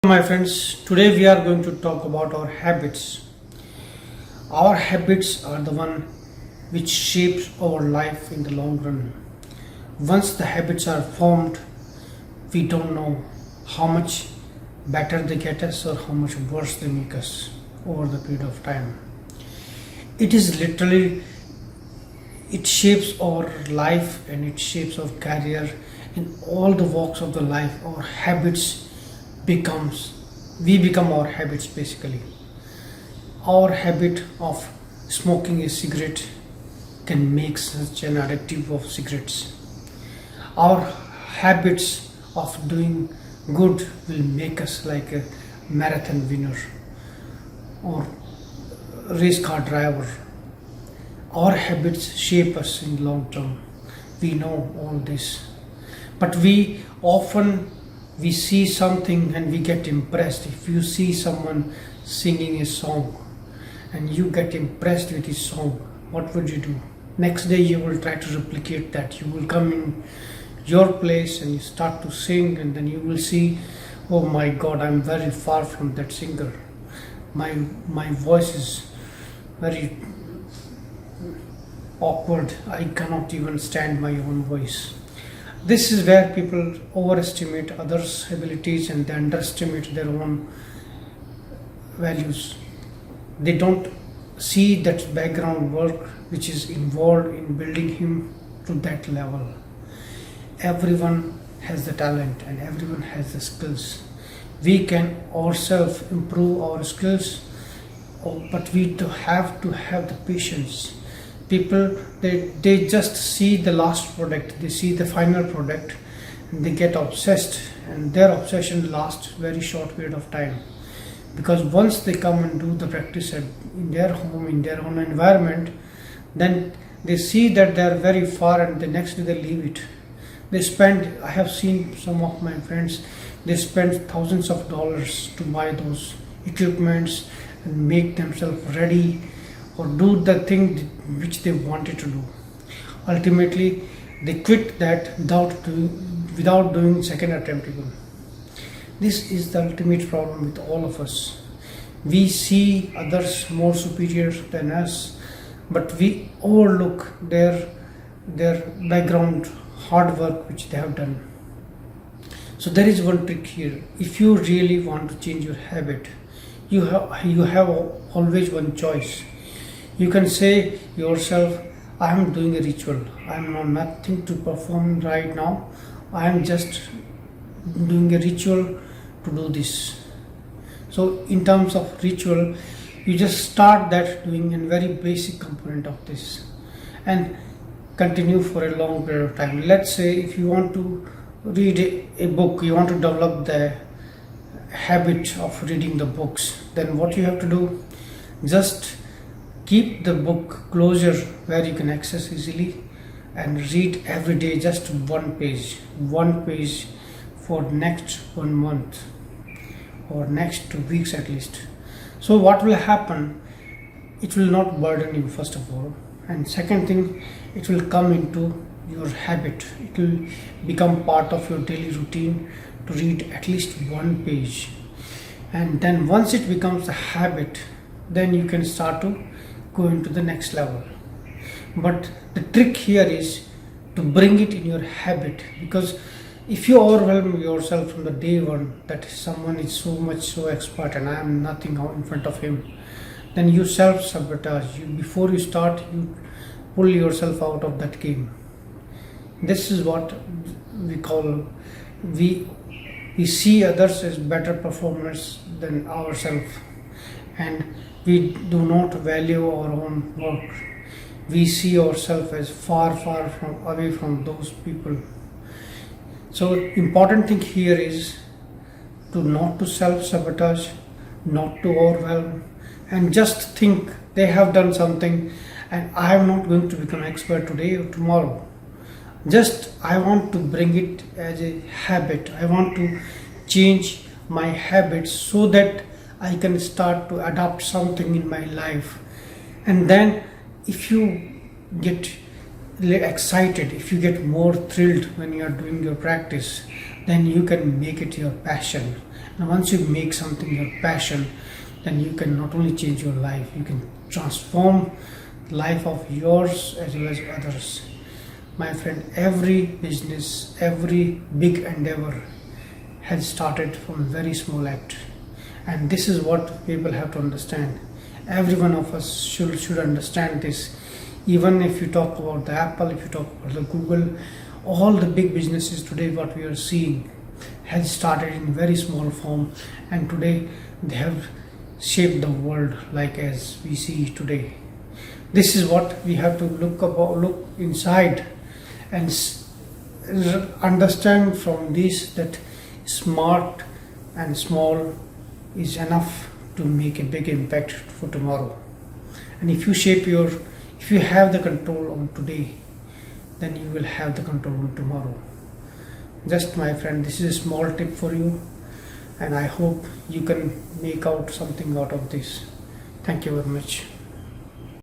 My friends, today we are going to talk about our habits. Our habits are the one which shapes our life in the long run. Once the habits are formed, we don't know how much better they get us or how much worse they make us over the period of time. It is literally, it shapes our life and it shapes our career in all the walks of the life. Our habits becomes we become our habits basically. Our habit of smoking a cigarette can make such an addictive of cigarettes. Our habits of doing good will make us like a marathon winner or race car driver. Our habits shape us in long term. We know all this, but we see something and we get impressed. If you see someone singing a song and you get impressed with his song, what would you do? Next day you will try to replicate that. You will come in your place and you start to sing, and then you will see, oh my god, I'm very far from that singer. My voice is very awkward. I cannot even stand my own voice. This is where people overestimate others' abilities and they underestimate their own values. They don't see that background work which is involved in building him to that level. Everyone has the talent and everyone has the skills. We can ourselves improve our skills, but we do have to have the patience. People, they just see the last product, they see the final product, and they get obsessed, and their obsession lasts very short period of time, because once they come and do the practice in their home, in their own environment, then they see that they are very far and the next day they leave it. I have seen some of my friends, they spend thousands of dollars to buy those equipments and make themselves ready or do the thing which they wanted to do. Ultimately, they quit that without doing second attempt even. This is the ultimate problem with all of us. We see others more superior than us, but we overlook their background hard work which they have done. So there is one trick here. If you really want to change your habit, you have always one choice. You can say yourself, I am doing a ritual. I am not nothing to perform right now. I am just doing a ritual to do this. So in terms of ritual, you just start that doing a very basic component of this and continue for a long period of time. Let's say if you want to read a book, you want to develop the habit of reading the books, then what you have to do, just keep the book closer where you can access easily and read every day just one page for next 1 month or next 2 weeks at least. So what will happen, it will not burden you first of all, and second thing, it will come into your habit. It will become part of your daily routine to read at least one page, and then once it becomes a habit, then you can start to go into the next level. But the trick here is to bring it in your habit, because if you overwhelm yourself from the day one that someone is so expert and I am nothing out in front of him, then you self-sabotage. Before you start, you pull yourself out of that game. This is what we call, we see others as better performers than ourselves, and we do not value our own work. We see ourselves as far away from those people. So important thing here is to not to self-sabotage, not to overwhelm, and just think they have done something and I am not going to become expert today or tomorrow. Just I want to bring it as a habit. I want to change my habits so that I can start to adopt something in my life. And then if you get excited, if you get more thrilled when you are doing your practice, then you can make it your passion And once you make something your passion, then you can not only change your life, you can transform the life of yours as well as others. My friend, every business, every big endeavor has started from a very small act. And this is what people have to understand. Every one of us should understand this. Even if you talk about the Apple, if you talk about the Google, all the big businesses today, what we are seeing, has started in very small form, and today they have shaped the world like as we see today. This is what we have to look inside and understand from this, that smart and small is enough to make a big impact for tomorrow. And if you have the control on today, then you will have the control on tomorrow. Just, my friend, this is a small tip for you, and I hope you can make out something out of this. Thank you very much.